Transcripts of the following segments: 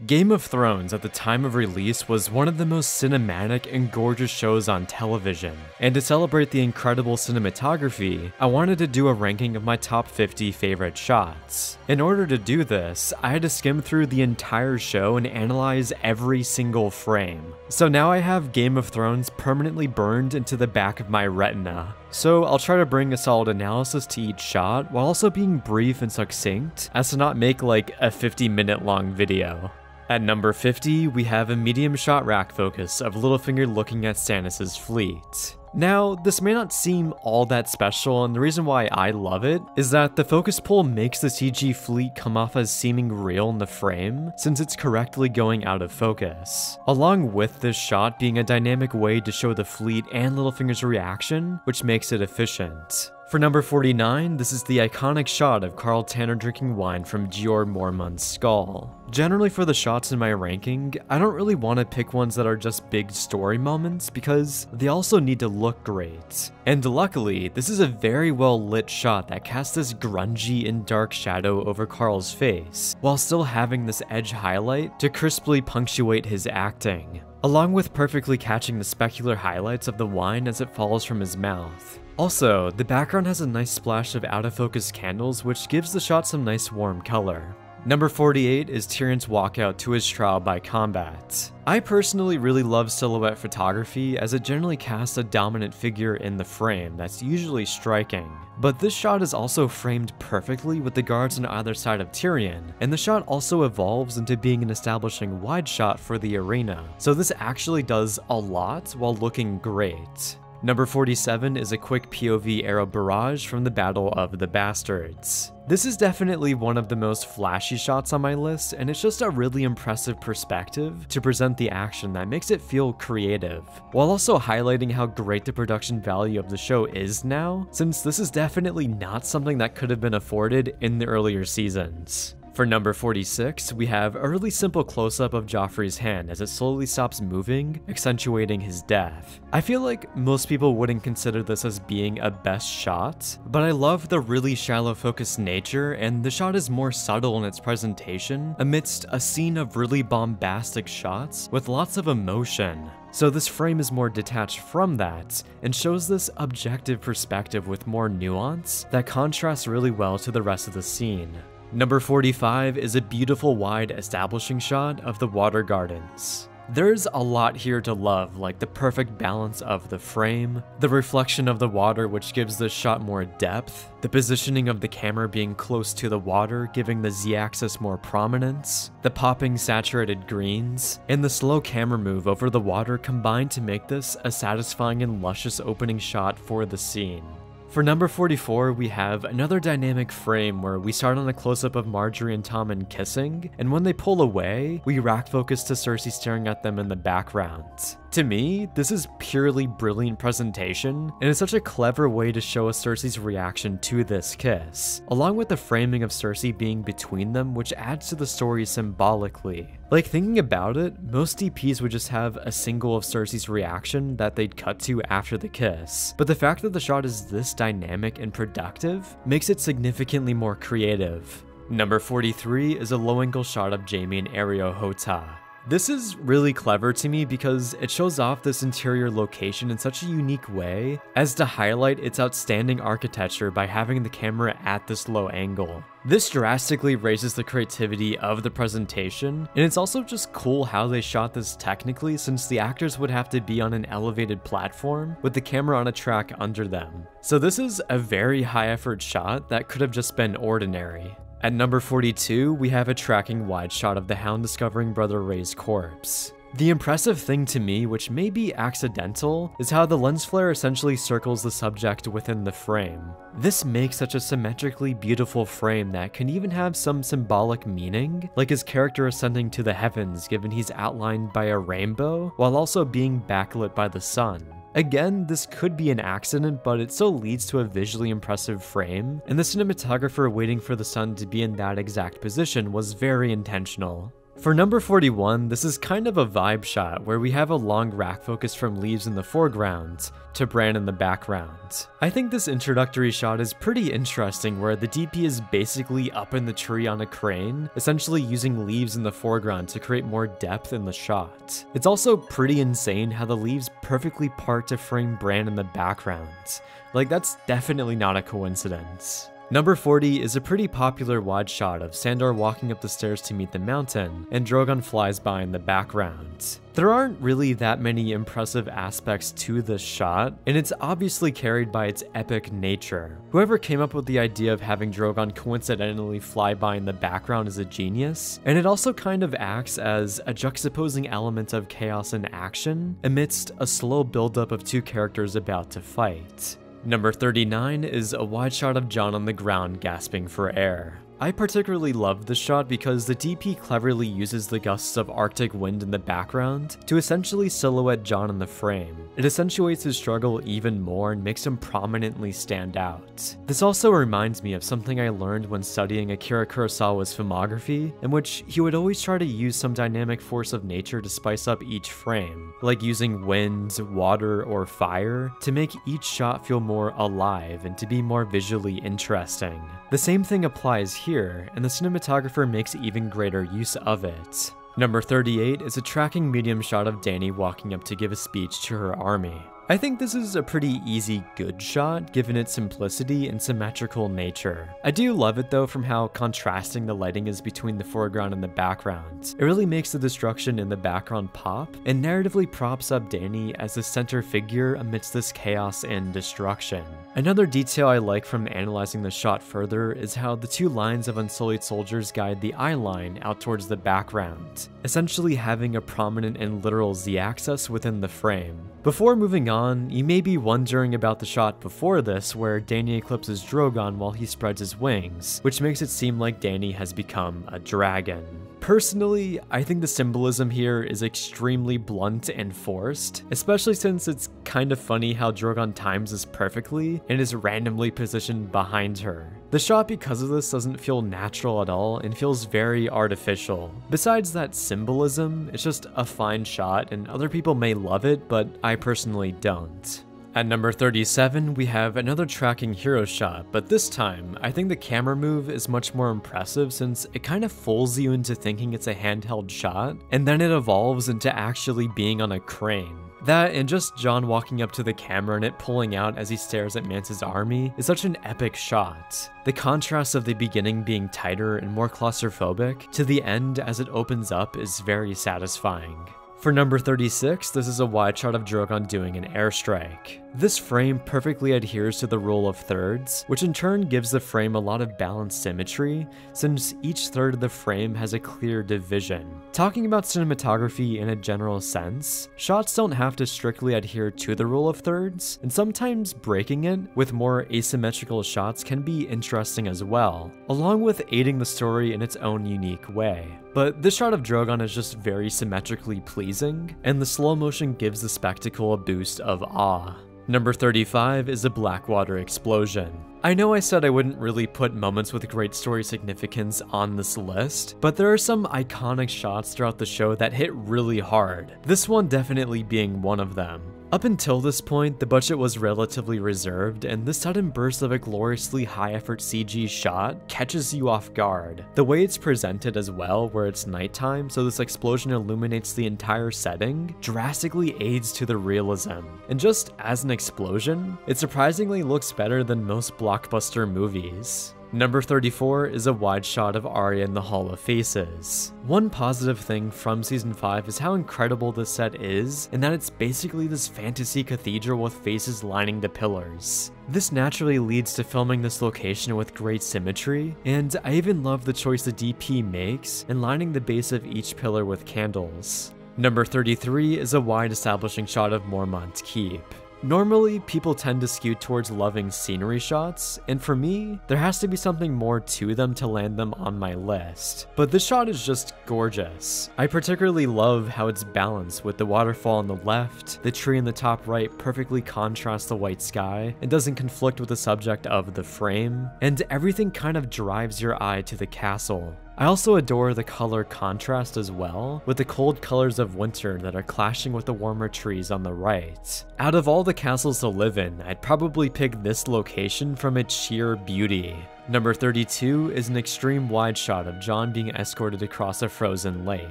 Game of Thrones at the time of release was one of the most cinematic and gorgeous shows on television, and to celebrate the incredible cinematography, I wanted to do a ranking of my top 50 favorite shots. In order to do this, I had to skim through the entire show and analyze every single frame. So now I have Game of Thrones permanently burned into the back of my retina. So I'll try to bring a solid analysis to each shot while also being brief and succinct as to not make like a 50-minute long video. At number 50, we have a medium shot rack focus of Littlefinger looking at Stannis' fleet. Now, this may not seem all that special, and the reason why I love it is that the focus pull makes the CG fleet come off as seeming real in the frame, since it's correctly going out of focus. Along with this shot being a dynamic way to show the fleet and Littlefinger's reaction, which makes it efficient. For number 49, this is the iconic shot of Carl Tanner drinking wine from Jeor Mormont's skull. Generally for the shots in my ranking, I don't really want to pick ones that are just big story moments because they also need to look great. And luckily, this is a very well lit shot that casts this grungy and dark shadow over Carl's face, while still having this edge highlight to crisply punctuate his acting, along with perfectly catching the specular highlights of the wine as it falls from his mouth. Also, the background has a nice splash of out-of-focus candles, which gives the shot some nice warm color. Number 48 is Tyrion's walkout to his trial by combat. I personally really love silhouette photography as it generally casts a dominant figure in the frame that's usually striking. But this shot is also framed perfectly with the guards on either side of Tyrion, and the shot also evolves into being an establishing wide shot for the arena. So this actually does a lot while looking great. Number 47 is a quick POV arrow barrage from the Battle of the Bastards. This is definitely one of the most flashy shots on my list, and it's just a really impressive perspective to present the action that makes it feel creative, while also highlighting how great the production value of the show is now, since this is definitely not something that could have been afforded in the earlier seasons. For number 46, we have a really simple close-up of Joffrey's hand as it slowly stops moving, accentuating his death. I feel like most people wouldn't consider this as being a best shot, but I love the really shallow focus nature, and the shot is more subtle in its presentation amidst a scene of really bombastic shots with lots of emotion. So this frame is more detached from that, and shows this objective perspective with more nuance that contrasts really well to the rest of the scene. Number 45 is a beautiful wide establishing shot of the water gardens. There's a lot here to love, like the perfect balance of the frame, the reflection of the water which gives this shot more depth, the positioning of the camera being close to the water giving the Z-axis more prominence, the popping saturated greens, and the slow camera move over the water combine to make this a satisfying and luscious opening shot for the scene. For number 44, we have another dynamic frame where we start on a close-up of Marjorie and Tommen kissing, and when they pull away, we rack focus to Cersei staring at them in the background. To me, this is purely brilliant presentation, and it's such a clever way to show us Cersei's reaction to this kiss, along with the framing of Cersei being between them, which adds to the story symbolically. Like, thinking about it, most DPs would just have a single of Cersei's reaction that they'd cut to after the kiss, but the fact that the shot is this dynamic and productive makes it significantly more creative. Number 43 is a low-angle shot of Jaime and Areo Hotah. This is really clever to me because it shows off this interior location in such a unique way as to highlight its outstanding architecture by having the camera at this low angle. This drastically raises the creativity of the presentation, and it's also just cool how they shot this technically since the actors would have to be on an elevated platform with the camera on a track under them. So this is a very high effort shot that could have just been ordinary. At number 42, we have a tracking wide shot of the Hound discovering Brother Ray's corpse. The impressive thing to me, which may be accidental, is how the lens flare essentially circles the subject within the frame. This makes such a symmetrically beautiful frame that can even have some symbolic meaning, like his character ascending to the heavens given he's outlined by a rainbow, while also being backlit by the sun. Again, this could be an accident, but it still leads to a visually impressive frame, and the cinematographer waiting for the sun to be in that exact position was very intentional. For number 41, this is kind of a vibe shot where we have a long rack focus from leaves in the foreground to Bran in the background. I think this introductory shot is pretty interesting where the DP is basically up in the tree on a crane, essentially using leaves in the foreground to create more depth in the shot. It's also pretty insane how the leaves perfectly part to frame Bran in the background. Like, that's definitely not a coincidence. Number 40 is a pretty popular wide shot of Sandor walking up the stairs to meet the mountain, and Drogon flies by in the background. There aren't really that many impressive aspects to this shot, and it's obviously carried by its epic nature. Whoever came up with the idea of having Drogon coincidentally fly by in the background is a genius, and it also kind of acts as a juxtaposing element of chaos and action amidst a slow buildup of two characters about to fight. Number 39 is a wide shot of Jon on the ground gasping for air. I particularly love this shot because the DP cleverly uses the gusts of Arctic wind in the background to essentially silhouette Jon in the frame. It accentuates his struggle even more and makes him prominently stand out. This also reminds me of something I learned when studying Akira Kurosawa's filmography, in which he would always try to use some dynamic force of nature to spice up each frame, like using wind, water, or fire to make each shot feel more alive and to be more visually interesting. The same thing applies here, and the cinematographer makes even greater use of it. Number 38 is a tracking medium shot of Dany walking up to give a speech to her army. I think this is a pretty easy good shot given its simplicity and symmetrical nature. I do love it though from how contrasting the lighting is between the foreground and the background. It really makes the destruction in the background pop and narratively props up Dany as the center figure amidst this chaos and destruction. Another detail I like from analyzing the shot further is how the two lines of Unsullied soldiers guide the eye line out towards the background, essentially having a prominent and literal Z-axis within the frame. Before moving on, you may be wondering about the shot before this where Dany eclipses Drogon while he spreads his wings, which makes it seem like Dany has become a dragon. Personally, I think the symbolism here is extremely blunt and forced, especially since it's kind of funny how Drogon times this perfectly and is randomly positioned behind her. The shot because of this doesn't feel natural at all and feels very artificial. Besides that symbolism, it's just a fine shot and other people may love it, but I personally don't. At number 37, we have another tracking hero shot, but this time, I think the camera move is much more impressive since it kind of fools you into thinking it's a handheld shot, and then it evolves into actually being on a crane. That and just Jon walking up to the camera and it pulling out as he stares at Mance's army is such an epic shot. The contrast of the beginning being tighter and more claustrophobic to the end as it opens up is very satisfying. For number 36, this is a wide shot of Drogon doing an airstrike. This frame perfectly adheres to the rule of thirds, which in turn gives the frame a lot of balanced symmetry, since each third of the frame has a clear division. Talking about cinematography in a general sense, shots don't have to strictly adhere to the rule of thirds, and sometimes breaking it with more asymmetrical shots can be interesting as well, along with aiding the story in its own unique way. But this shot of Drogon is just very symmetrically pleasing, and the slow motion gives the spectacle a boost of awe. Number 35 is a Blackwater explosion. I know I said I wouldn't really put moments with great story significance on this list, but there are some iconic shots throughout the show that hit really hard, this one definitely being one of them. Up until this point, the budget was relatively reserved, and this sudden burst of a gloriously high-effort CG shot catches you off guard. The way it's presented as well, where it's nighttime, so this explosion illuminates the entire setting, drastically aids to the realism. And just as an explosion, it surprisingly looks better than most blockbuster movies. Number 34 is a wide shot of Arya in the Hall of Faces. One positive thing from Season 5 is how incredible this set is, and that it's basically this fantasy cathedral with faces lining the pillars. This naturally leads to filming this location with great symmetry, and I even love the choice the DP makes in lining the base of each pillar with candles. Number 33 is a wide establishing shot of Mormont Keep. Normally, people tend to skew towards loving scenery shots, and for me, there has to be something more to them to land them on my list. But this shot is just gorgeous. I particularly love how it's balanced with the waterfall on the left, the tree in the top right perfectly contrasts the white sky and doesn't conflict with the subject of the frame, and everything kind of drives your eye to the castle. I also adore the color contrast as well, with the cold colors of winter that are clashing with the warmer trees on the right. Out of all the castles to live in, I'd probably pick this location from its sheer beauty. Number 32 is an extreme wide shot of Jon being escorted across a frozen lake.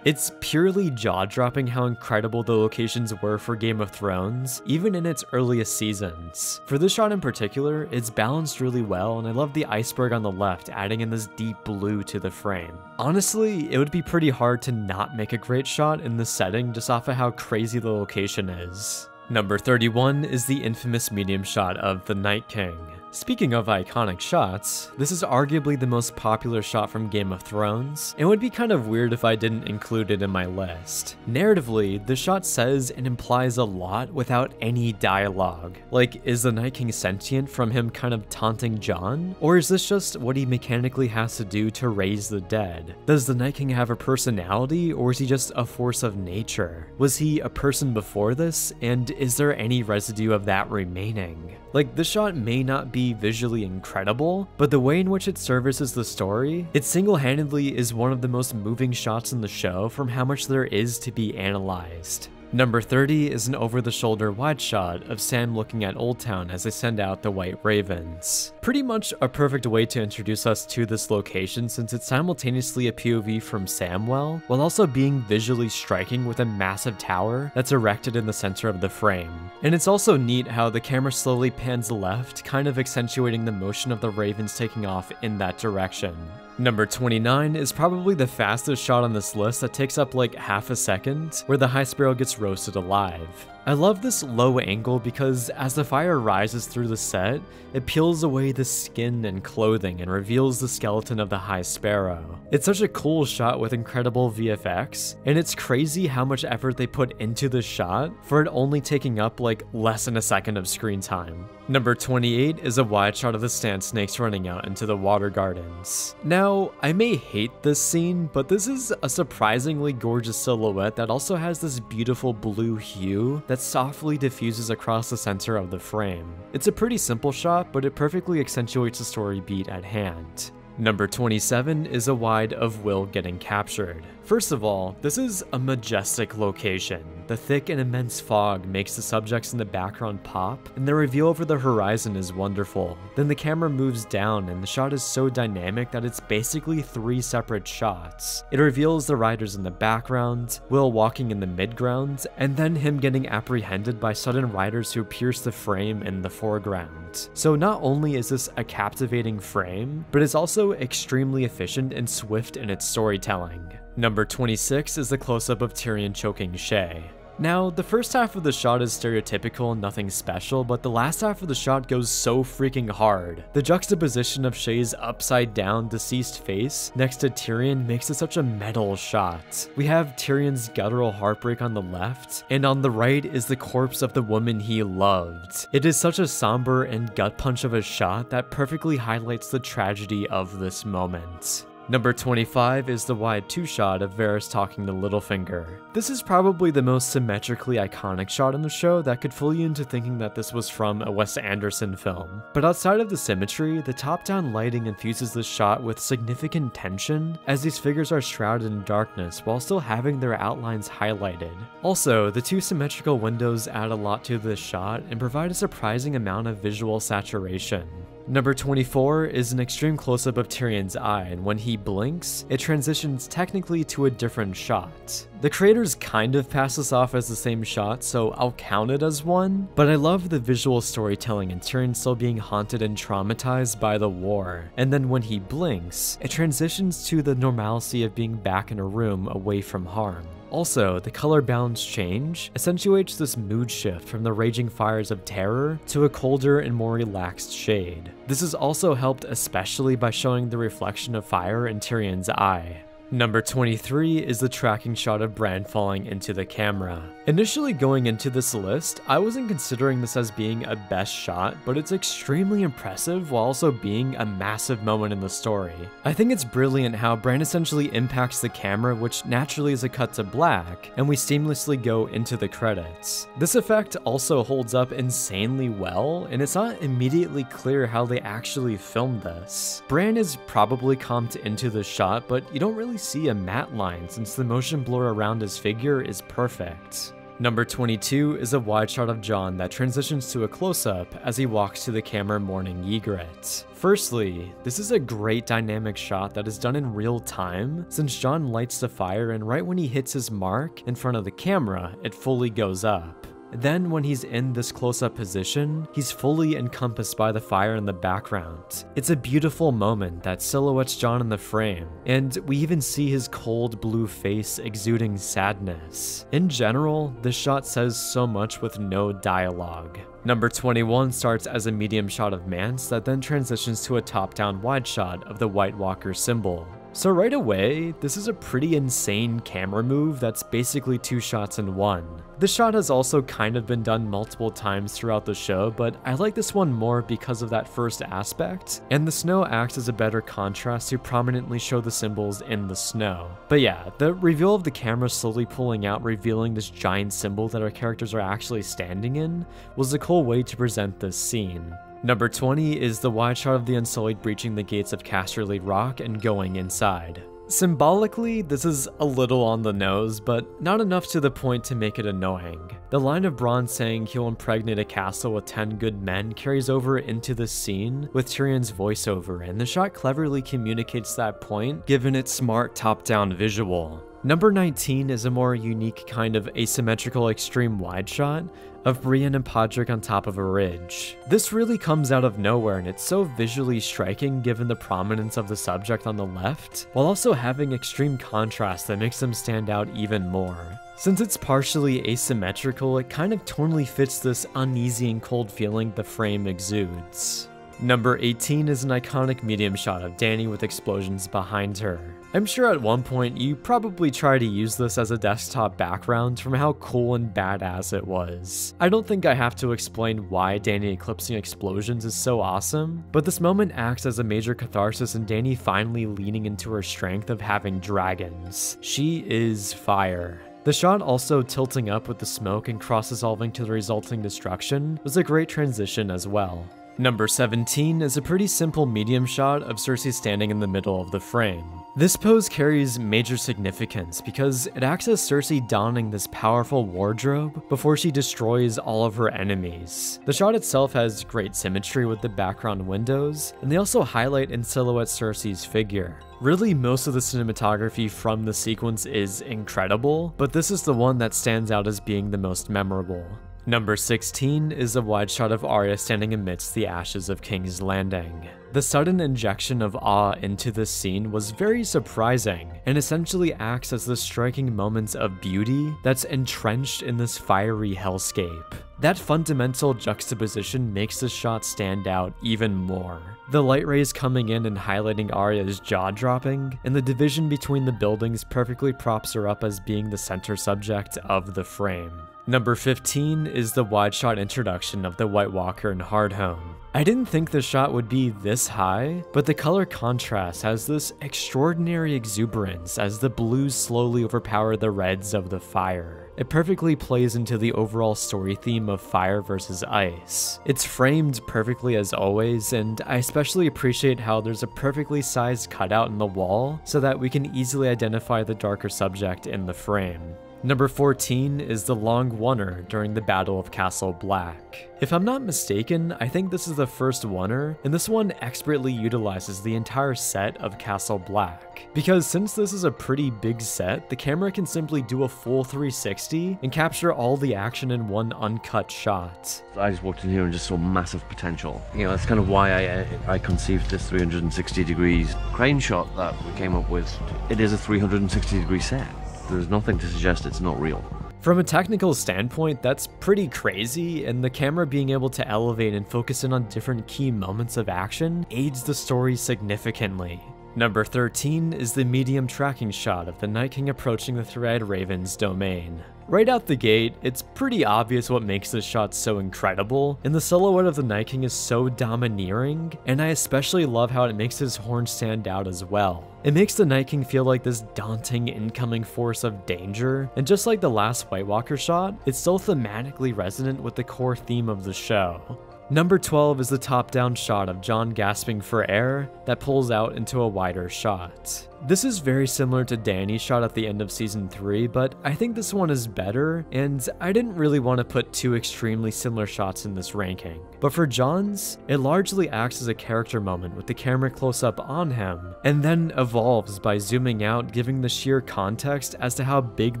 It's purely jaw-dropping how incredible the locations were for Game of Thrones, even in its earliest seasons. For this shot in particular, it's balanced really well, and I love the iceberg on the left adding in this deep blue to the frame. Honestly, it would be pretty hard to not make a great shot in this setting just off of how crazy the location is. Number 31 is the infamous medium shot of the Night King. Speaking of iconic shots, this is arguably the most popular shot from Game of Thrones, and it would be kind of weird if I didn't include it in my list. Narratively, the shot says and implies a lot without any dialogue. Like, is the Night King sentient from him kind of taunting Jon? Or is this just what he mechanically has to do to raise the dead? Does the Night King have a personality, or is he just a force of nature? Was he a person before this, and is there any residue of that remaining? Like, this shot may not be visually incredible, but the way in which it services the story, it single-handedly is one of the most moving shots in the show from how much there is to be analyzed. Number 30 is an over-the-shoulder wide shot of Sam looking at Old Town as they send out the White Ravens. Pretty much a perfect way to introduce us to this location since it's simultaneously a POV from Samwell, while also being visually striking with a massive tower that's erected in the center of the frame. And it's also neat how the camera slowly pans left, kind of accentuating the motion of the ravens taking off in that direction. Number 29 is probably the fastest shot on this list that takes up like half a second, where the High Sparrow gets roasted alive. I love this low angle because as the fire rises through the set, it peels away the skin and clothing and reveals the skeleton of the High Sparrow. It's such a cool shot with incredible VFX, and it's crazy how much effort they put into this shot for it only taking up like less than a second of screen time. Number 28 is a wide shot of the sand snakes running out into the water gardens. Now, I may hate this scene, but this is a surprisingly gorgeous silhouette that also has this beautiful blue hue that softly diffuses across the center of the frame. It's a pretty simple shot, but it perfectly accentuates the story beat at hand. Number 27 is a wide of Will getting captured. First of all, this is a majestic location. The thick and immense fog makes the subjects in the background pop, and the reveal over the horizon is wonderful. Then the camera moves down, and the shot is so dynamic that it's basically 3 separate shots. It reveals the riders in the background, Will walking in the midground, and then him getting apprehended by sudden riders who pierce the frame in the foreground. So not only is this a captivating frame, but it's also extremely efficient and swift in its storytelling. Number 26 is the close-up of Tyrion choking Shay. Now, the first half of the shot is stereotypical and nothing special, but the last half of the shot goes so freaking hard. The juxtaposition of Shay's upside-down deceased face next to Tyrion makes it such a metal shot. We have Tyrion's guttural heartbreak on the left, and on the right is the corpse of the woman he loved. It is such a somber and gut punch of a shot that perfectly highlights the tragedy of this moment. Number 25 is the wide 2-shot of Varys talking to Littlefinger. This is probably the most symmetrically iconic shot in the show that could fool you into thinking that this was from a Wes Anderson film. But outside of the symmetry, the top-down lighting infuses this shot with significant tension as these figures are shrouded in darkness while still having their outlines highlighted. Also, the 2 symmetrical windows add a lot to this shot and provide a surprising amount of visual saturation. Number 24 is an extreme close-up of Tyrion's eye, and when he blinks, it transitions technically to a different shot. The creators kind of pass this off as the same shot, so I'll count it as one, but I love the visual storytelling and Tyrion still being haunted and traumatized by the war. And then when he blinks, it transitions to the normalcy of being back in a room away from harm. Also, the color balance change accentuates this mood shift from the raging fires of terror to a colder and more relaxed shade. This is also helped especially by showing the reflection of fire in Tyrion's eye. Number 23 is the tracking shot of Bran falling into the camera. Initially going into this list, I wasn't considering this as being a best shot, but it's extremely impressive while also being a massive moment in the story. I think it's brilliant how Bran essentially impacts the camera, which naturally is a cut to black, and we seamlessly go into the credits. This effect also holds up insanely well, and it's not immediately clear how they actually filmed this. Bran is probably comped into the shot, but you don't really see a matte line since the motion blur around his figure is perfect. Number 22 is a wide shot of Jon that transitions to a close-up as he walks to the camera mourning Ygritte. Firstly, this is a great dynamic shot that is done in real time since Jon lights the fire and right when he hits his mark in front of the camera, it fully goes up. Then when he's in this close-up position, he's fully encompassed by the fire in the background. It's a beautiful moment that silhouettes Jon in the frame, and we even see his cold blue face exuding sadness. In general, this shot says so much with no dialogue. Number 21 starts as a medium shot of Mance that then transitions to a top-down wide shot of the White Walker symbol. So right away, this is a pretty insane camera move that's basically 2 shots in 1. This shot has also kind of been done multiple times throughout the show, but I like this one more because of that first aspect, and the snow acts as a better contrast to prominently show the symbols in the snow. But yeah, the reveal of the camera slowly pulling out, revealing this giant symbol that our characters are actually standing in, was a cool way to present this scene. Number 20 is the wide shot of the Unsullied breaching the gates of Casterly Rock and going inside. Symbolically, this is a little on the nose, but not enough to the point to make it annoying. The line of Bronn saying he'll impregnate a castle with 10 good men carries over into this scene with Tyrion's voiceover, and the shot cleverly communicates that point given its smart top-down visual. Number 19 is a more unique kind of asymmetrical extreme wide shot of Brienne and Podrick on top of a ridge. This really comes out of nowhere and it's so visually striking given the prominence of the subject on the left, while also having extreme contrast that makes them stand out even more. Since it's partially asymmetrical, it kind of tonally fits this uneasy and cold feeling the frame exudes. Number 18 is an iconic medium shot of Dany with explosions behind her. I'm sure at one point you probably tried to use this as a desktop background from how cool and badass it was. I don't think I have to explain why Dany eclipsing explosions is so awesome, but this moment acts as a major catharsis in Dany finally leaning into her strength of having dragons. She is fire. The shot also tilting up with the smoke and cross-dissolving to the resulting destruction was a great transition as well. Number 17 is a pretty simple medium shot of Cersei standing in the middle of the frame. This pose carries major significance because it acts as Cersei donning this powerful wardrobe before she destroys all of her enemies. The shot itself has great symmetry with the background windows, and they also highlight and silhouette Cersei's figure. Really, most of the cinematography from the sequence is incredible, but this is the one that stands out as being the most memorable. Number 16 is a wide shot of Arya standing amidst the ashes of King's Landing. The sudden injection of awe into this scene was very surprising, and essentially acts as the striking moments of beauty that's entrenched in this fiery hellscape. That fundamental juxtaposition makes the shot stand out even more. The light rays coming in and highlighting Arya's jaw-dropping, and the division between the buildings perfectly props her up as being the center subject of the frame. Number 15 is the wide shot introduction of the White Walker in Hardhome. I didn't think the shot would be this high, but the color contrast has this extraordinary exuberance as the blues slowly overpower the reds of the fire. It perfectly plays into the overall story theme of fire versus ice. It's framed perfectly as always, and I especially appreciate how there's a perfectly sized cutout in the wall so that we can easily identify the darker subject in the frame. Number 14 is the long oneer during the Battle of Castle Black. If I'm not mistaken, I think this is the first oneer, and this one expertly utilizes the entire set of Castle Black. Because since this is a pretty big set, the camera can simply do a full 360 and capture all the action in one uncut shot. I just walked in here and just saw massive potential. You know, that's kind of why I conceived this 360 degrees crane shot that we came up with. It is a 360 degree set. There's nothing to suggest it's not real. From a technical standpoint, that's pretty crazy, and the camera being able to elevate and focus in on different key moments of action aids the story significantly. Number 13 is the medium tracking shot of the Night King approaching the Three-Eyed Raven's domain. Right out the gate, it's pretty obvious what makes this shot so incredible, and the silhouette of the Night King is so domineering, and I especially love how it makes his horn stand out as well. It makes the Night King feel like this daunting incoming force of danger, and just like the last White Walker shot, it's still thematically resonant with the core theme of the show. Number 12 is the top-down shot of Jon gasping for air that pulls out into a wider shot. This is very similar to Dany's shot at the end of season 3, but I think this one is better, and I didn't really want to put two extremely similar shots in this ranking. But for Jon's, it largely acts as a character moment with the camera close up on him, and then evolves by zooming out, giving the sheer context as to how big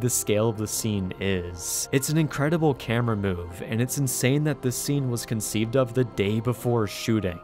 the scale of the scene is. It's an incredible camera move, and it's insane that this scene was conceived of the day before shooting.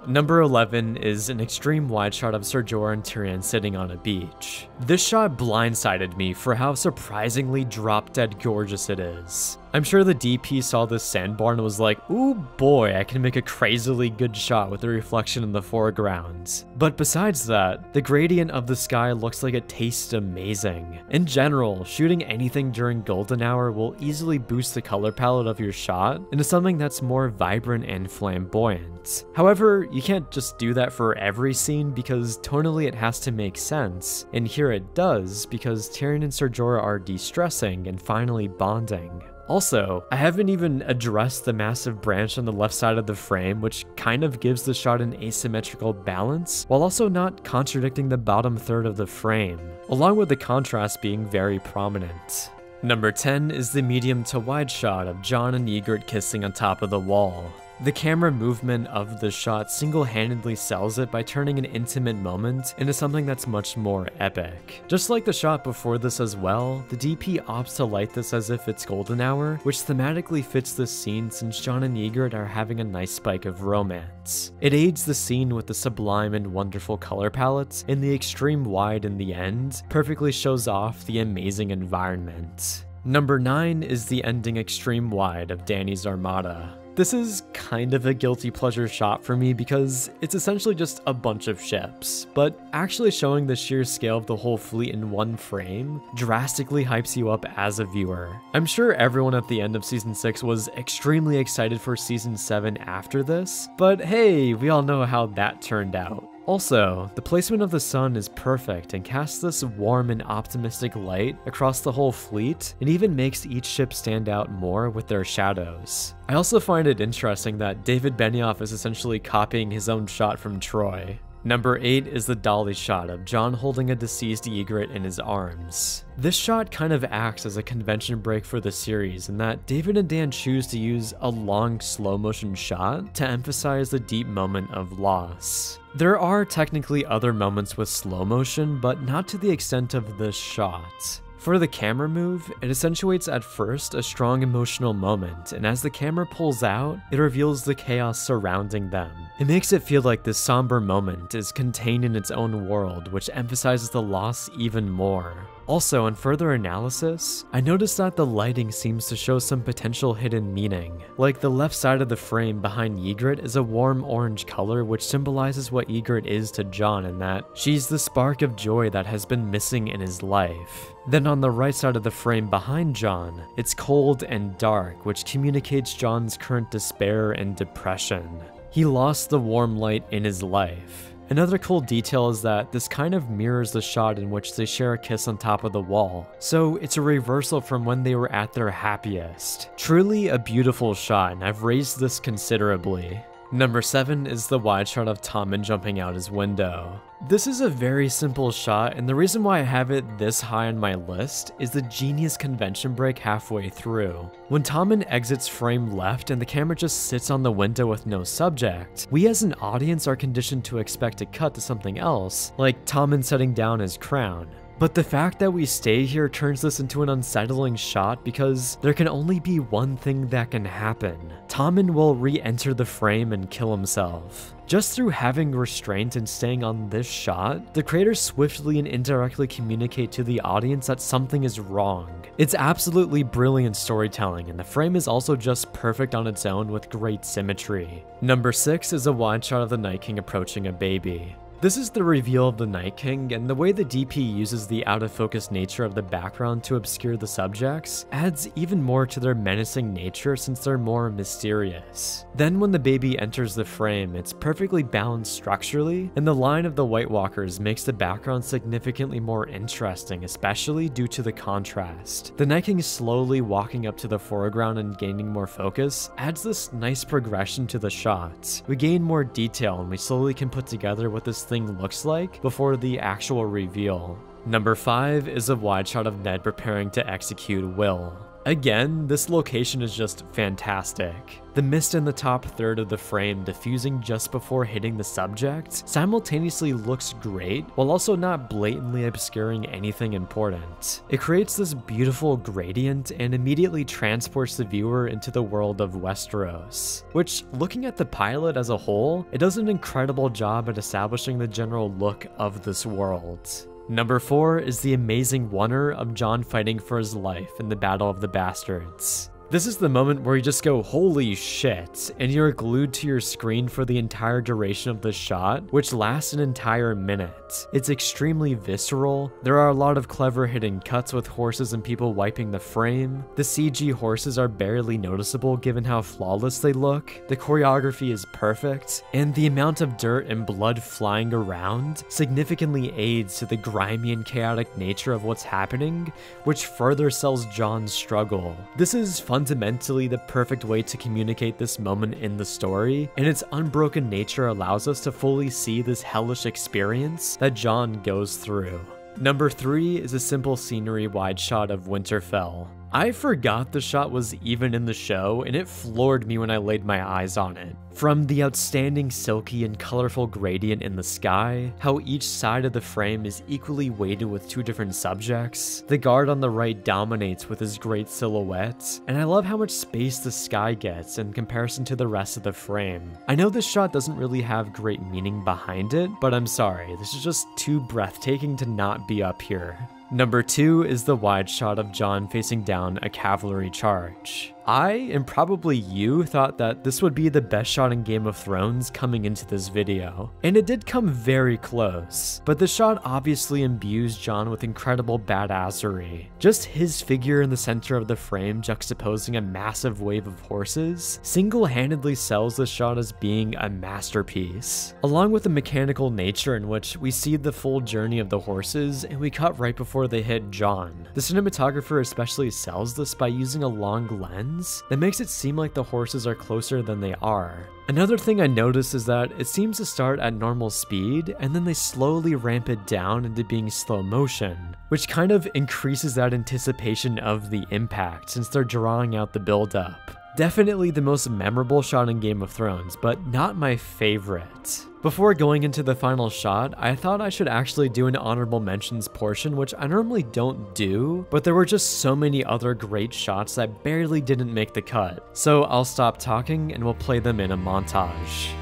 Number 11 is an extreme wide shot of Ser Jorah and Tyrion sitting on a beach. This shot blindsided me for how surprisingly drop-dead gorgeous it is. I'm sure the DP saw this sandbar and was like, ooh boy, I can make a crazily good shot with the reflection in the foreground. But besides that, the gradient of the sky looks like it tastes amazing. In general, shooting anything during golden hour will easily boost the color palette of your shot into something that's more vibrant and flamboyant. However, you can't just do that for every scene because tonally it has to make sense, and here it does because Tyrion and Ser Jorah are de-stressing and finally bonding. Also, I haven't even addressed the massive branch on the left side of the frame, which kind of gives the shot an asymmetrical balance, while also not contradicting the bottom third of the frame, along with the contrast being very prominent. Number 10 is the medium to wide shot of Jon and Ygritte kissing on top of the wall. The camera movement of the shot single-handedly sells it by turning an intimate moment into something that's much more epic. Just like the shot before this as well, the DP opts to light this as if it's golden hour, which thematically fits this scene since Jon and Ygritte are having a nice spike of romance. It aids the scene with the sublime and wonderful color palettes, and the extreme wide in the end perfectly shows off the amazing environment. Number 9 is the ending extreme wide of Dany's Armada. This is kind of a guilty pleasure shot for me because it's essentially just a bunch of ships, but actually showing the sheer scale of the whole fleet in one frame drastically hypes you up as a viewer. I'm sure everyone at the end of season 6 was extremely excited for season 7 after this, but hey, we all know how that turned out. Also, the placement of the sun is perfect and casts this warm and optimistic light across the whole fleet, and even makes each ship stand out more with their shadows. I also find it interesting that David Benioff is essentially copying his own shot from Troy. Number 8 is the dolly shot of Jon holding a deceased Ygritte in his arms. This shot kind of acts as a convention break for the series in that David and Dan choose to use a long slow motion shot to emphasize the deep moment of loss. There are technically other moments with slow motion, but not to the extent of this shot. For the camera move, it accentuates at first a strong emotional moment, and as the camera pulls out, it reveals the chaos surrounding them. It makes it feel like this somber moment is contained in its own world, which emphasizes the loss even more. Also, in further analysis, I noticed that the lighting seems to show some potential hidden meaning. Like the left side of the frame behind Ygritte is a warm orange color which symbolizes what Ygritte is to Jon and that she's the spark of joy that has been missing in his life. Then on the right side of the frame behind Jon, it's cold and dark, which communicates Jon's current despair and depression. He lost the warm light in his life. Another cool detail is that this kind of mirrors the shot in which they share a kiss on top of the wall, so it's a reversal from when they were at their happiest. Truly a beautiful shot, and I've raised this considerably. Number 7 is the wide shot of Tommen jumping out his window. This is a very simple shot, and the reason why I have it this high on my list is the genius convention break halfway through. When Tommen exits frame left and the camera just sits on the window with no subject, we as an audience are conditioned to expect to cut to something else, like Tommen setting down his crown. But the fact that we stay here turns this into an unsettling shot because there can only be one thing that can happen. Tommen will re-enter the frame and kill himself. Just through having restraint and staying on this shot, the creators swiftly and indirectly communicate to the audience that something is wrong. It's absolutely brilliant storytelling, and the frame is also just perfect on its own with great symmetry. Number 6 is a wide shot of the Night King approaching a baby. This is the reveal of the Night King, and the way the DP uses the out-of-focus nature of the background to obscure the subjects adds even more to their menacing nature since they're more mysterious. Then when the baby enters the frame, it's perfectly balanced structurally, and the line of the White Walkers makes the background significantly more interesting, especially due to the contrast. The Night King slowly walking up to the foreground and gaining more focus adds this nice progression to the shots. We gain more detail and we slowly can put together what this thing looks like before the actual reveal. Number 5 is a wide shot of Ned preparing to execute Will. Again, this location is just fantastic. The mist in the top third of the frame diffusing just before hitting the subject simultaneously looks great while also not blatantly obscuring anything important. It creates this beautiful gradient and immediately transports the viewer into the world of Westeros, which, looking at the pilot as a whole, it does an incredible job at establishing the general look of this world. Number 4 is the amazing wonder of Jon fighting for his life in the Battle of the Bastards. This is the moment where you just go, holy shit, and you're glued to your screen for the entire duration of the shot, which lasts an entire minute. It's extremely visceral. There are a lot of clever hidden cuts with horses and people wiping the frame. The CG horses are barely noticeable given how flawless they look. The choreography is perfect, and the amount of dirt and blood flying around significantly aids to the grimy and chaotic nature of what's happening, which further sells Jon's struggle. This is fundamentally the perfect way to communicate this moment in the story, and its unbroken nature allows us to fully see this hellish experience that Jon goes through. Number 3 is a simple scenery wide shot of Winterfell. I forgot the shot was even in the show, and it floored me when I laid my eyes on it. From the outstanding silky and colorful gradient in the sky, how each side of the frame is equally weighted with 2 different subjects, the guard on the right dominates with his great silhouette, and I love how much space the sky gets in comparison to the rest of the frame. I know this shot doesn't really have great meaning behind it, but I'm sorry, this is just too breathtaking to not be up here. Number 2 is the wide shot of Jon facing down a cavalry charge. I, and probably you, thought that this would be the best shot in Game of Thrones coming into this video, and it did come very close, but the shot obviously imbues Jon with incredible badassery. Just his figure in the center of the frame juxtaposing a massive wave of horses single-handedly sells this shot as being a masterpiece, along with the mechanical nature in which we see the full journey of the horses and we cut right before they hit Jon. The cinematographer especially sells this by using a long lens that makes it seem like the horses are closer than they are. Another thing I noticed is that it seems to start at normal speed and then they slowly ramp it down into being slow motion, which kind of increases that anticipation of the impact since they're drawing out the build-up. Definitely the most memorable shot in Game of Thrones, but not my favorite. Before going into the final shot, I thought I should actually do an honorable mentions portion, which I normally don't do, but there were just so many other great shots that barely didn't make the cut. So I'll stop talking and we'll play them in a montage.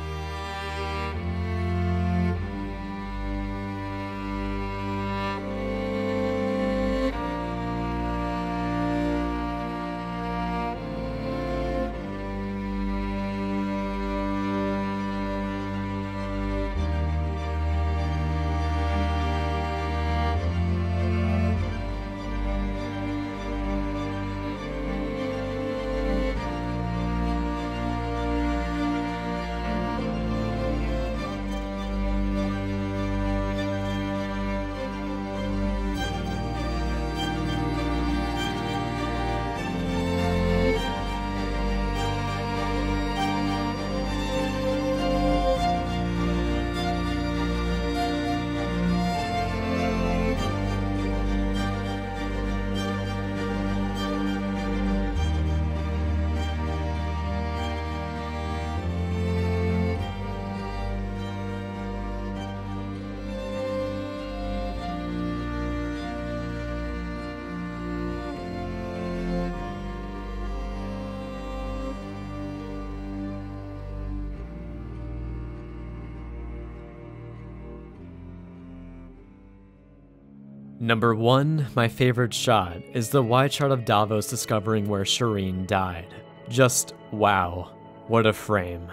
Number 1, my favorite shot, is the wide shot of Davos discovering where Shireen died. Just wow, what a frame.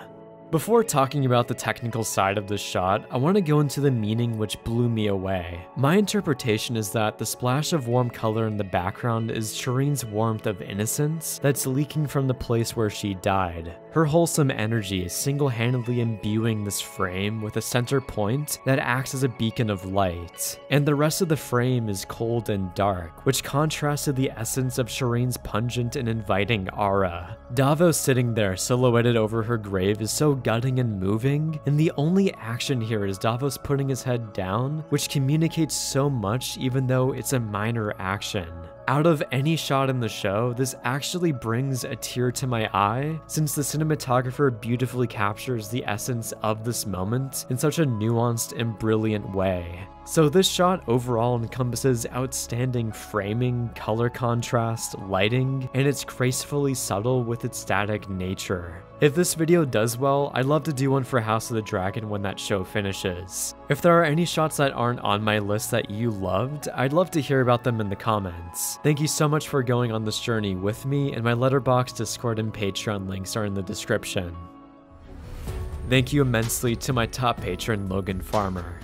Before talking about the technical side of this shot, I want to go into the meaning which blew me away. My interpretation is that the splash of warm color in the background is Shireen's warmth of innocence that's leaking from the place where she died. Her wholesome energy is single-handedly imbuing this frame with a center point that acts as a beacon of light, and the rest of the frame is cold and dark, which contrasts to the essence of Shireen's pungent and inviting aura. Davos sitting there silhouetted over her grave is so gutting and moving, and the only action here is Davos putting his head down, which communicates so much even though it's a minor action. Out of any shot in the show, this actually brings a tear to my eye, since the cinematographer beautifully captures the essence of this moment in such a nuanced and brilliant way. So this shot overall encompasses outstanding framing, color contrast, lighting, and it's gracefully subtle with its static nature. If this video does well, I'd love to do one for House of the Dragon when that show finishes. If there are any shots that aren't on my list that you loved, I'd love to hear about them in the comments. Thank you so much for going on this journey with me, and my Letterboxd, Discord, and Patreon links are in the description. Thank you immensely to my top patron, Logan Farmer.